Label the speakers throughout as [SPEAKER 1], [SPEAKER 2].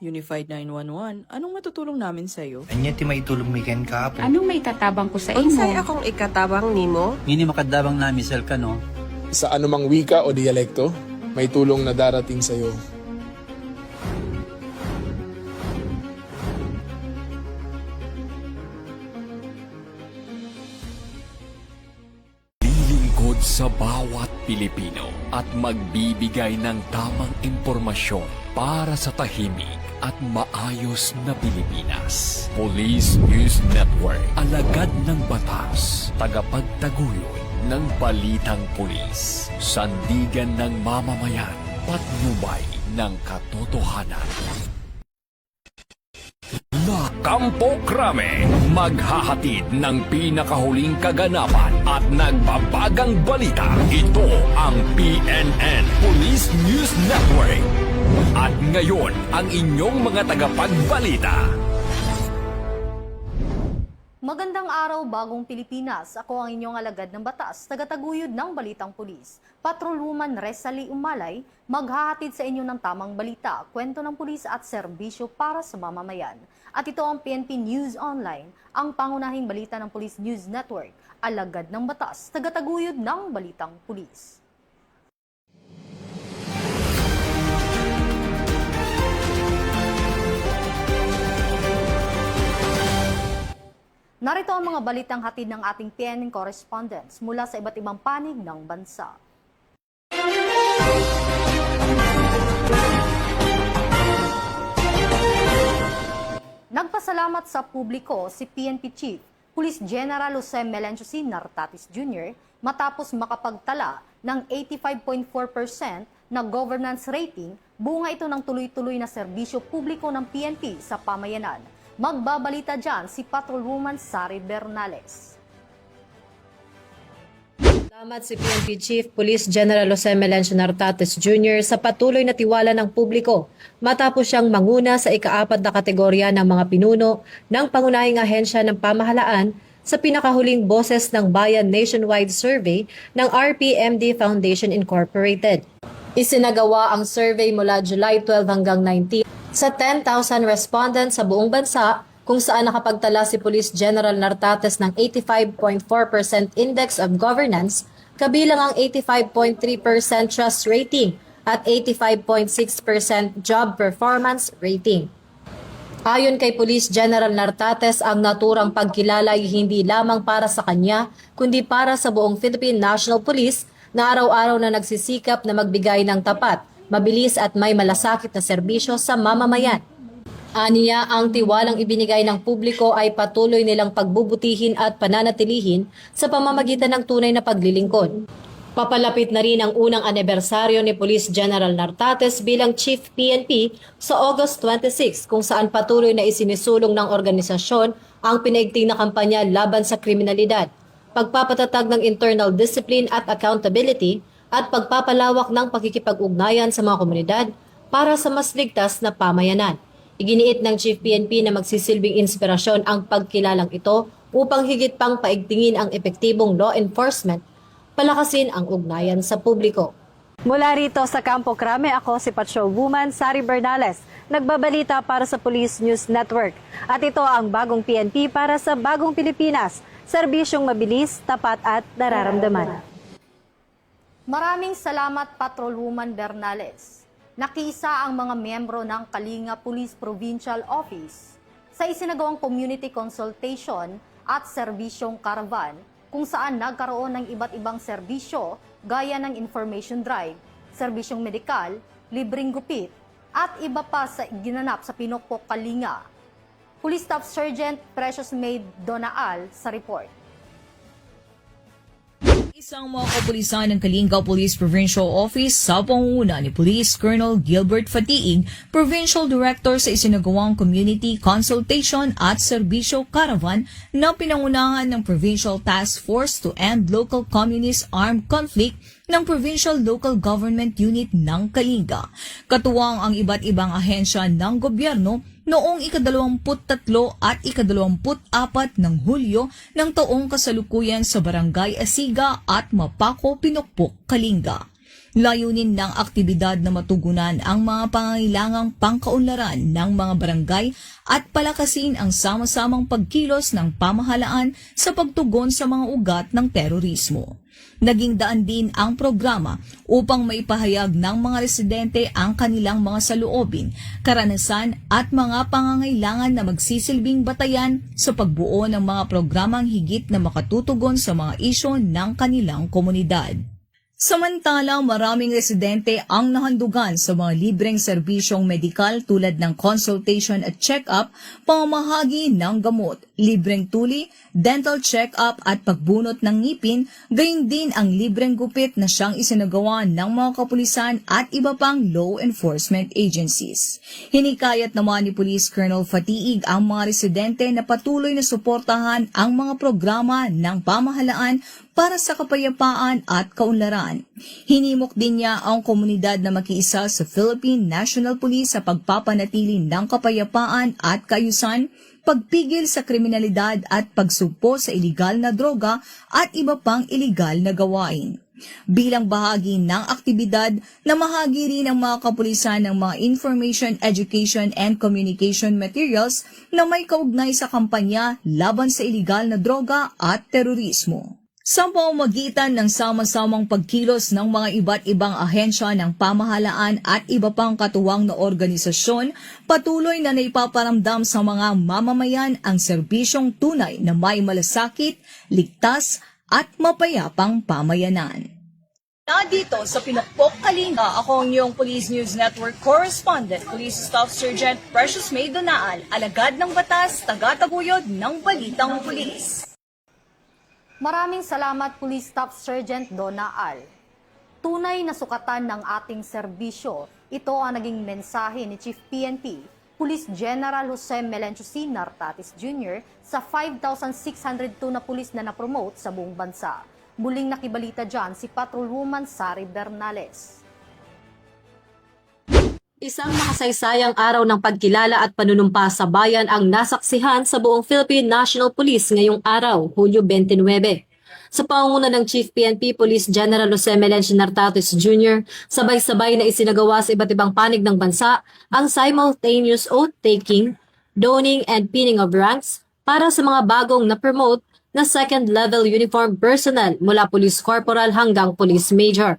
[SPEAKER 1] Unified 911, anong matutulong namin sa'yo?
[SPEAKER 2] Anya ti may tulong mi ken kapo.
[SPEAKER 3] Anong may tatabang ko sa
[SPEAKER 4] Unsay
[SPEAKER 3] imo?
[SPEAKER 4] akong ikatabang nimo?
[SPEAKER 5] Ngini makadabang na misel ka no.
[SPEAKER 6] Sa anumang wika o dialekto, may tulong na darating sa iyo.
[SPEAKER 7] Lilingkod sa bawat Pilipino at magbibigay ng tamang impormasyon para sa tahimik at maayos na Pilipinas. Police News Network, alagad ng batas, tagapagtaguyod ng balitang pulis, sandigan ng mamamayan, patnubay ng katotohanan. La Campo Crame, maghahatid ng pinakahuling kaganapan at nagbabagang balita. Ito ang PNN Police News Network. At ngayon, ang inyong mga tagapagbalita.
[SPEAKER 8] Magandang araw, bagong Pilipinas. Ako ang inyong alagad ng batas, tagataguyod ng Balitang Pulis. Patrolwoman Resali Umalay, maghahatid sa inyo ng tamang balita, kwento ng pulis at serbisyo para sa mamamayan. At ito ang PNP News Online, ang pangunahing balita ng Police News Network, alagad ng batas, tagataguyod ng Balitang Pulis. Narito ang mga balitang hatid ng ating PNN correspondents mula sa iba't ibang panig ng bansa. Nagpasalamat sa publiko si PNP Chief Police General Jose Melencio C. Nartatis Jr. matapos makapagtala ng 85.4% na governance rating, bunga ito ng tuloy-tuloy na serbisyo publiko ng PNP sa pamayanan. Magbabalita dyan si Patrolwoman Sari Bernales.
[SPEAKER 9] Salamat si PNP Chief Police General Jose Melencio Nartates Jr. sa patuloy na tiwala ng publiko matapos siyang manguna sa ika-4 na kategorya ng mga pinuno ng pangunahing ahensya ng pamahalaan sa pinakahuling Boses ng Bayan Nationwide Survey ng RPMD Foundation Incorporated. Isinagawa ang survey mula July 12 hanggang 19 sa 10,000 respondents sa buong bansa kung saan nakapagtala si Police General Nartates ng 85.4% Index of Governance, kabilang ang 85.3% Trust Rating at 85.6% Job Performance Rating. Ayon kay Police General Nartates, ang naturang pagkilala ay hindi lamang para sa kanya, kundi para sa buong Philippine National Police na araw-araw na nagsisikap na magbigay ng tapat, mabilis at may malasakit na serbisyo sa mamamayan. Aniya, ang tiwalang ibinigay ng publiko ay patuloy nilang pagbubutihin at pananatilihin sa pamamagitan ng tunay na paglilingkod. Papalapit na rin ang unang anibersaryo ni Police General Nartates bilang Chief PNP sa August 26 kung saan patuloy na isinisulong ng organisasyon ang pinaigting na kampanya laban sa kriminalidad, pagpapatatag ng internal discipline at accountability at pagpapalawak ng pakikipag-ugnayan sa mga komunidad para sa mas ligtas na pamayanan. Iginiit ng Chief PNP na magsisilbing inspirasyon ang pagkilalang ito upang higit pang paigtingin ang epektibong law enforcement, palakasin ang ugnayan sa publiko. Mula rito sa Campo Crame, ako si Patrolwoman Sari Bernales, nagbabalita para sa Police News Network. At ito ang bagong PNP para sa bagong Pilipinas, serbisyong mabilis, tapat at nararamdaman.
[SPEAKER 8] Maraming salamat, Patrolwoman Bernales. Nakiisa ang mga miyembro ng Kalinga Police Provincial Office sa isinagawang community consultation at serbisyong caravan kung saan nagkaroon ng iba't ibang serbisyo gaya ng information drive, serbisyong medikal, libreng gupit at iba pa sa ginanap sa Pinokpok, Kalinga. Police Staff Sergeant Precious Maid Donaal sa report.
[SPEAKER 10] Isang mga kapulisan ng Kalinga Police Provincial Office sa pangunguna ni Police Colonel Gilbert Fatiig, Provincial Director sa isinagawang Community Consultation at Serbisyo Caravan na pinangunahan ng Provincial Task Force to End Local Communist Armed Conflict ng Provincial Local Government Unit ng Kalinga. Katuwang ang iba't ibang ahensya ng gobyerno noong ika-23 at ika-24 ng Hulyo ng taong kasalukuyan sa Barangay Asiga at Mapako, Pinokpok, Kalinga. Layunin ng aktibidad na matugunan ang mga pangangailangang pangkaunlaran ng mga barangay at palakasin ang sama-samang pagkilos ng pamahalaan sa pagtugon sa mga ugat ng terorismo. Naging daan din ang programa upang maipahayag ng mga residente ang kanilang mga saloobin, karanasan at mga pangangailangan na magsisilbing batayan sa pagbuo ng mga programang higit na makatutugon sa mga isyu ng kanilang komunidad. Samantala, maraming residente ang nahandugan sa mga libreng serbisyong medikal tulad ng consultation at check-up, pamamahagi ng gamot, libreng tuli, dental check-up at pagbunot ng ngipin, gayon din ang libreng gupit na siyang isinagawa ng mga kapulisan at iba pang law enforcement agencies. Hinikayat naman ni Police Colonel Fatiig ang mga residente na patuloy na suportahan ang mga programa ng pamahalaan para sa kapayapaan at kaunlaran. Hinimok din niya ang komunidad na makiisa sa Philippine National Police sa pagpapanatili ng kapayapaan at kaayusan, pagpigil sa kriminalidad at pagsugpo sa iligal na droga at iba pang iligal na gawain. Bilang bahagi ng aktibidad, namahagi rin ang mga kapulisan ng mga information, education, and communication materials na may kaugnay sa kampanya laban sa iligal na droga at terorismo. Sa pamamagitan ng sama-samang pagkilos ng mga iba't ibang ahensya ng pamahalaan at iba pang katuwang na organisasyon, patuloy na naipaparamdam sa mga mamamayan ang serbisyong tunay na may malasakit, ligtas at mapayapang pamayanan. Dito sa Pinakpok, Kalinga, ako ang iyong Police News Network Correspondent, Police Staff Sergeant Precious May Donaal, alagad ng batas, taga-taguyod ng Balitang Pulis.
[SPEAKER 8] Maraming salamat Police Staff Sergeant Donna Al. Tunay na sukatan ng ating serbisyo, ito ang naging mensahe ni Chief PNP, Police General Jose Melencio C. Nartatis Jr. sa 5,602 na pulis na napromote sa buong bansa. Muling nakibalita dyan si Patrolwoman Sari Bernales.
[SPEAKER 9] Isang makasaysayang araw ng pagkilala at panunumpa sa bayan ang nasaksihan sa buong Philippine National Police ngayong araw, Hulyo 29. Sa pangunguna ng Chief PNP Police General Jose Melencio Nartatis Jr., sabay-sabay na isinagawa sa iba't ibang panig ng bansa ang simultaneous oath-taking, donning and pinning of ranks para sa mga bagong na-promote na second-level uniform personnel mula Police Corporal hanggang Police Major.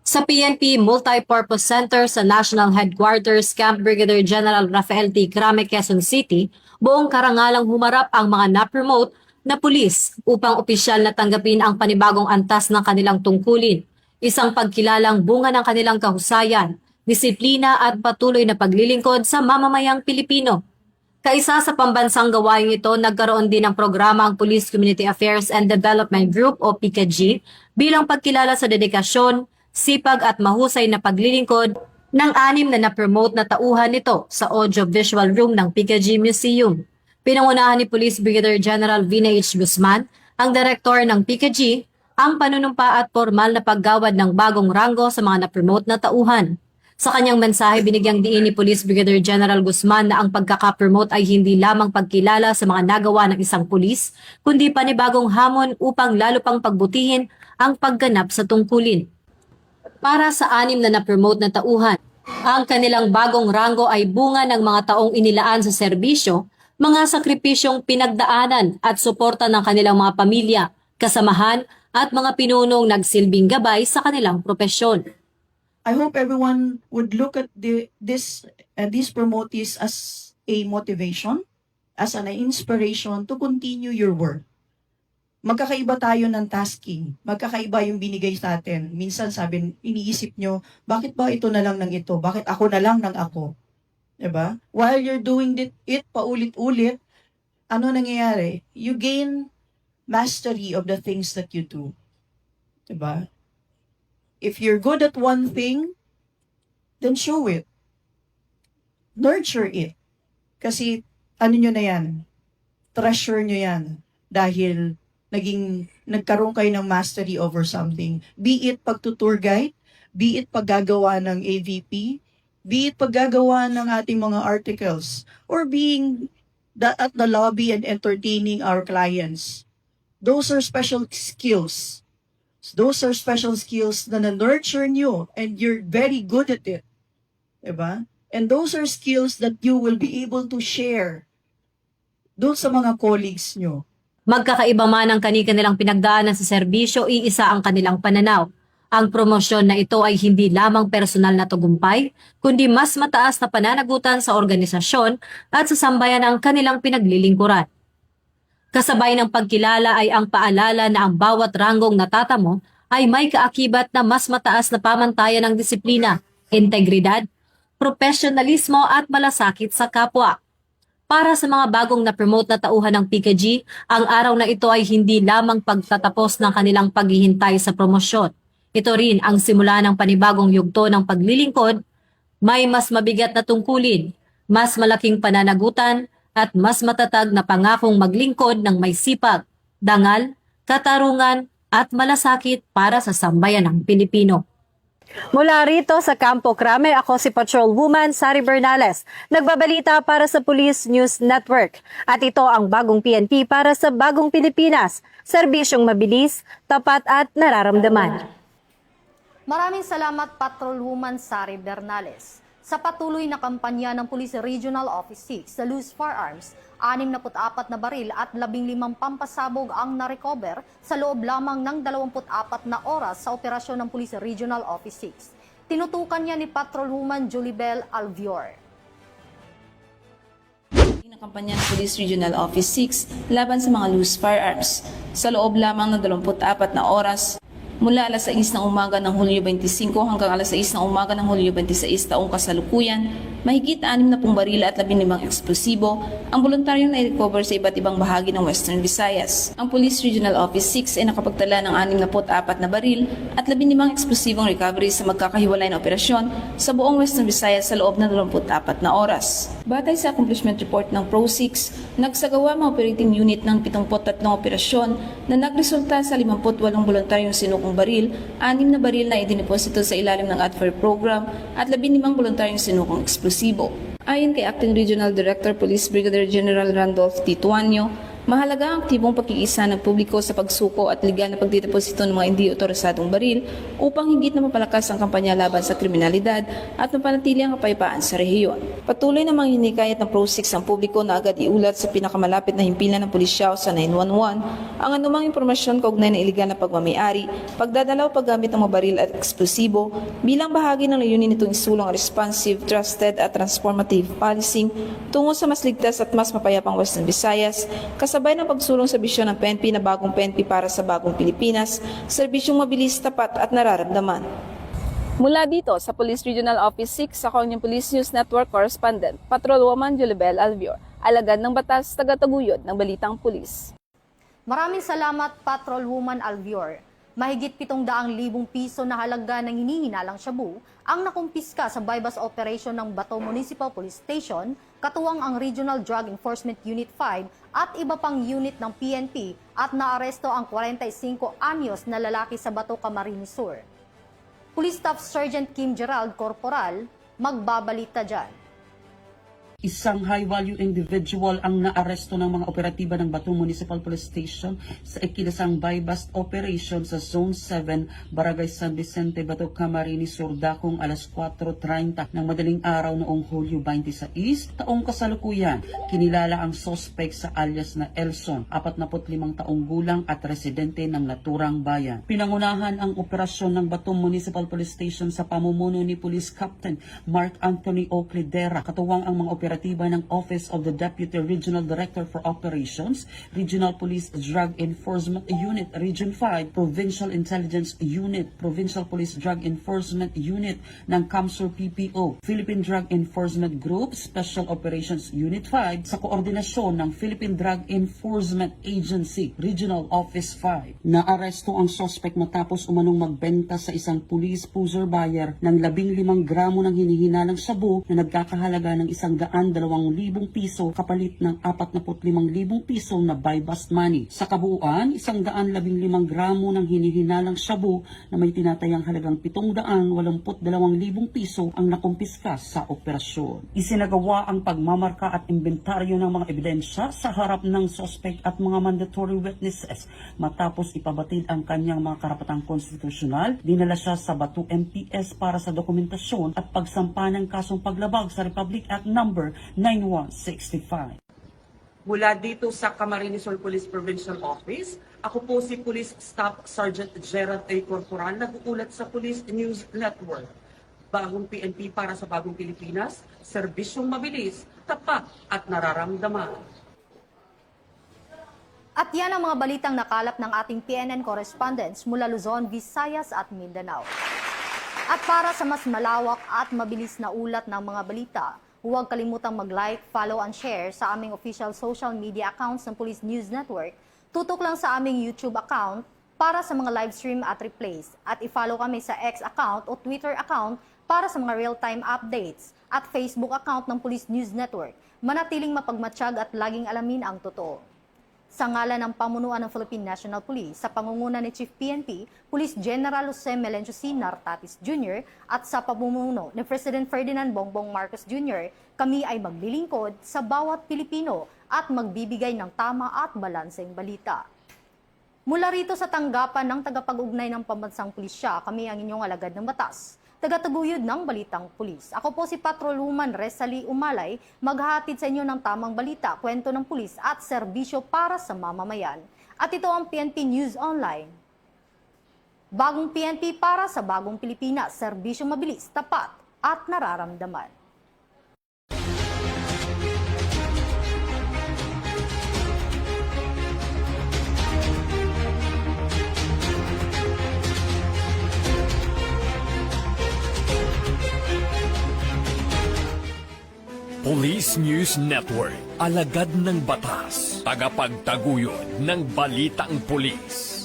[SPEAKER 9] Sa PNP Multipurpose Center sa National Headquarters Camp Brigadier General Rafael T. Crame, Quezon City, buong karangalang humarap ang mga na-promote na pulis upang opisyal na tanggapin ang panibagong antas ng kanilang tungkulin, isang pagkilalang bunga ng kanilang kahusayan, disiplina at patuloy na paglilingkod sa mamamayang Pilipino. Kaisa sa pambansang gawain ito, nagkaroon din ng programa ang Police Community Affairs and Development Group o PCAG bilang pagkilala sa dedikasyon, sipag at mahusay na paglilingkod ng 6 na na-promote na tauhan nito sa audio-visual room ng PCAG Museum. Pinangunahan ni Police Brigadier General Vina H. Guzman, ang direktor ng PCAG, ang panunumpa at formal na paggawad ng bagong ranggo sa mga na-promote na tauhan. Sa kanyang mensahe, binigyang diin ni Police Brigadier General Guzman na ang pagkaka-promote ay hindi lamang pagkilala sa mga nagawa ng isang pulis, kundi panibagong hamon upang lalo pang pagbutihin ang pagganap sa tungkulin. Para sa 6 na na-promote na tauhan, ang kanilang bagong ranggo ay bunga ng mga taong inilaan sa serbisyo, mga sakripisyong pinagdaanan at suporta ng kanilang mga pamilya, kasamahan at mga pinunong nagsilbing gabay sa kanilang propesyon.
[SPEAKER 3] I hope everyone would look at these promotees as a motivation, as an inspiration to continue your work. Magkakaiba tayo ng tasking. Magkakaiba yung binigay sa atin. Minsan iniisip nyo, bakit ba ito na lang ng ito? Bakit ako na lang ng ako? Diba? While you're doing it paulit-ulit, ano nangyayari? You gain mastery of the things that you do. Diba? If you're good at one thing, then show it. Nurture it. Kasi, ano nyo na yan? Treasure nyo yan. Dahil, nagkaroon kayo ng mastery over something. Be it pagtutour guide, be it paggagawa ng AVP, be it paggagawa ng ating mga articles, or being at the lobby and entertaining our clients. Those are special skills. Those are special skills na na-nurture nyo and you're very good at it. Diba? And those are skills that you will be able to share doon sa mga colleagues nyo.
[SPEAKER 9] Magkakaiba man ang kani-kanilang pinagdaanan sa serbisyo, iisa ang kanilang pananaw. Ang promosyon na ito ay hindi lamang personal na tagumpay, kundi mas mataas na pananagutan sa organisasyon at sa sambayan ng kanilang pinaglilingkuran. Kasabay ng pagkilala ay ang paalala na ang bawat ranggong natatamo ay may kaakibat na mas mataas na pamantayan ng disiplina, integridad, profesionalismo at malasakit sa kapwa. Para sa mga bagong na-promote na tauhan ng PKG, ang araw na ito ay hindi lamang pagtatapos ng kanilang paghihintay sa promosyon. Ito rin ang simula ng panibagong yugto ng paglilingkod, may mas mabigat na tungkulin, mas malaking pananagutan, at mas matatag na pangakong maglingkod ng may sipag, dangal, katarungan, at malasakit para sa sambayan ng Pilipino. Mula rito sa Campo Crame, ako si Patrolwoman Sari Bernales, nagbabalita para sa Police News Network. At ito ang bagong PNP para sa bagong Pilipinas, serbisyong mabilis, tapat at nararamdaman.
[SPEAKER 8] Maraming salamat Patrolwoman Sari Bernales. Sa patuloy na kampanya ng Police Regional Office 6 sa Loose Firearms, 64 na baril at 15 pampasabog ang na-recover sa loob lamang ng 24 na oras sa operasyon ng Police Regional Office 6. Tinutukan niya ni Patrolwoman Julibel Alvior.
[SPEAKER 4] Ng kampanya ng Police Regional Office 6 laban sa mga loose firearms sa loob lamang ng 24 na oras mula alas 6 ng umaga ng Hulyo 25 hanggang alas 6 ng umaga ng Hulyo 26 taong kasalukuyan, mahigit 60 baril at 15 eksplosibo ang voluntaryong na-recover sa iba't ibang bahagi ng Western Visayas. Ang Police Regional Office 6 ay nakapagtala ng 64 na baril at 15 eksplosibong recovery sa magkakahiwalay na operasyon sa buong Western Visayas sa loob ng 24 na oras. Batay sa accomplishment report ng Pro-6, nagsagawa mga operating unit ng 73 operasyon na nagresulta sa 58 voluntaryong sinukong baril, 6 na baril na idiniposito sa ilalim ng ADFAR program at 15 voluntaryong sinukong eksplosibo. Ayon kay Acting Regional Director Police Brigadier General Randolph T. Tuanyo, mahalaga ang aktibong pagkikisa ng publiko sa pagsuko at legal na pagdideposito ng mga hindi otorisadong baril upang higit na mapalakas ang kampanya laban sa kriminalidad at mapanatili ang kapayapaan sa rehiyon. Patuloy na manghinikayat ng Pro-6 ang publiko na agad iulat sa pinakamalapit na himpilan ng pulisya o sa 911 ang anumang impormasyon kaugnay ng iligal na pagmamayari, pagdadala o paggamit ng mga baril at eksplosibo bilang bahagi ng layunin nitong isulong responsive, trusted at transformative policing tungo sa mas ligtas at mas mapayapang Western Visayas, kasabay ng pagsulong sa bisyon ng PNP na bagong PNP para sa bagong Pilipinas, serbisyong mabilis, tapat at nararamdaman. Mula dito sa Police Regional Office 6, ako ang Police News Network Correspondent, Patrolwoman Julibel Alvior, alagad ng batas, tagataguyod ng balitang pulis.
[SPEAKER 8] Maraming salamat Patrolwoman Alvior. Mahigit 700,000 piso na halaga ng hinihinalang shabu ang nakumpiska sa bypass operation ng Bato Municipal Police Station, katuwang ang Regional Drug Enforcement Unit 5 at iba pang unit ng PNP at naaresto ang 45 anyos na lalaki sa Bato, Camarines Sur. Police Staff Sergeant Kim Gerald Corporal, magbabalita dyan.
[SPEAKER 11] Isang high-value individual ang naaresto ng mga operatiba ng Bato Municipal Police Station sa ikinasang buy-bust operation sa Zone 7, Barangay San Vicente, Bato, Camarines Sur, dakong alas 4:30 ng madaling araw noong Hulyo 26, taong kasalukuyan. Kinilala ang suspect sa alias na Elson, 45 taong gulang at residente ng naturang bayan. Pinangunahan ang operasyon ng Bato Municipal Police Station sa pamumuno ni Police Captain Mark Anthony Oclidera, katuwang ang mga operatiba ng Office of the Deputy Regional Director for Operations, Regional Police Drug Enforcement Unit, Region 5, Provincial Intelligence Unit, Provincial Police Drug Enforcement Unit ng CAMSUR PPO, Philippine Drug Enforcement Group, Special Operations Unit 5, sa koordinasyon ng Philippine Drug Enforcement Agency, Regional Office 5. Naaresto ang suspect matapos umanong magbenta sa isang police pusher buyer ng 15 gramo ng hinihinalang shabu na nagkakahalaga ng 100 200,000 piso kapalit ng 45,000 piso na buy bust money. Sa kabuuan, 115 gramo ng hinihinalang shabu na may tinatayang halagang 782,000 piso ang nakumpiska sa operasyon. Isinagawa ang pagmamarka at inventaryo ng mga ebidensya sa harap ng suspect at mga mandatory witnesses. Matapos ipabatid ang kanyang mga karapatang konstitusyonal, dinala siya sa Batu MPS para sa dokumentasyon at pagsampa ng kasong paglabag sa Republic Act No. 9165. Mula dito sa Camarines Sur Police Provincial Office, ako po si Police Staff Sergeant Gerald A. Corporal, nag-uulat sa Police News Network. Bagong PNP para sa bagong Pilipinas, serbisyong mabilis, tapat at nararamdaman.
[SPEAKER 8] At yan ang mga balitang nakalap ng ating PNN correspondents mula Luzon, Visayas at Mindanao. At para sa mas malawak at mabilis na ulat ng mga balita, huwag kalimutang mag-like, follow and share sa aming official social media accounts ng Police News Network. Tutok lang sa aming YouTube account para sa mga live stream at replays. At i-follow kami sa X account o Twitter account para sa mga real-time updates at Facebook account ng Police News Network. Manatiling mapagmatsyag at laging alamin ang totoo. Sa ngalan ng pamunuan ng Philippine National Police, sa pangunguna ni Chief PNP, Police General Jose Melencio C. Nartatis Jr. at sa pamumuno ni President Ferdinand Bongbong Marcos Jr., kami ay maglilingkod sa bawat Pilipino at magbibigay ng tama at balanseng balita. Mula rito sa tanggapan ng tagapag-ugnay ng Pambansang Pulisya, kami ang inyong alagad ng batas, tagataguyod ng Balitang Pulis. Ako po si Patrolwoman Resalie Umalay, maghahatid sa inyo ng tamang balita, kwento ng pulis at serbisyo para sa mamamayan. At ito ang PNP News Online. Bagong PNP para sa bagong Pilipinas, serbisyo mabilis, tapat at nararamdaman.
[SPEAKER 7] Police News Network, alagad ng batas, tagapagtaguyod ng balitang pulis.